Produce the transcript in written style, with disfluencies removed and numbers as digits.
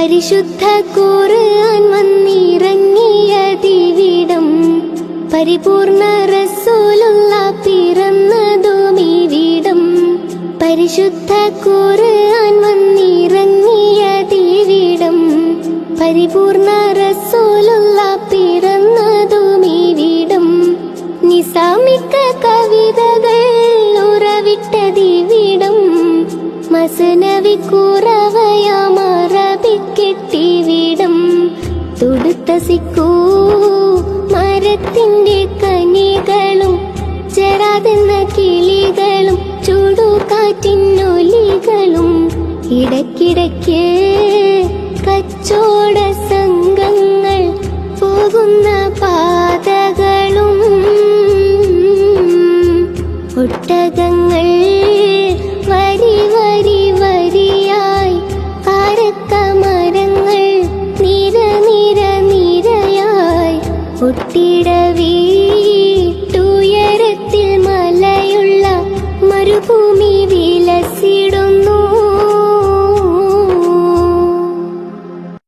പരിശുദ്ധ ഖുർആൻ വന്നിറങ്ങിയതിവിടം പരിപൂർണ റസൂലുള്ള പിറന്നതുമിവിടം പരിശുദ്ധ ഖുർആൻ വന്നിറങ്ങിയതിവിടം പരിപൂർണ റസൂലുള്ള പിറന്നതുമിവിടം നിസാമിക കവിതകൾ ഉറവിട്ടതിവിടം മസ്നവി കുറവയാം അറബിക്കെട്ടിവിടം തുടുത്ത സിക്കൂ മരത്തിന്റെ കനികളും ചെറാതെന്ന കിളികളും ചുടുകാറ്റിനൊലികളും ഇടയ്ക്കിടയ്ക്ക് കച്ചോട സംഘങ്ങൾ പോകുന്ന പാതകളും ഒട്ടകങ്ങൾ വരി വരി വരിയായി കാരക്കമരങ്ങൾ നിര നിര നിരയായി ഒട്ടിട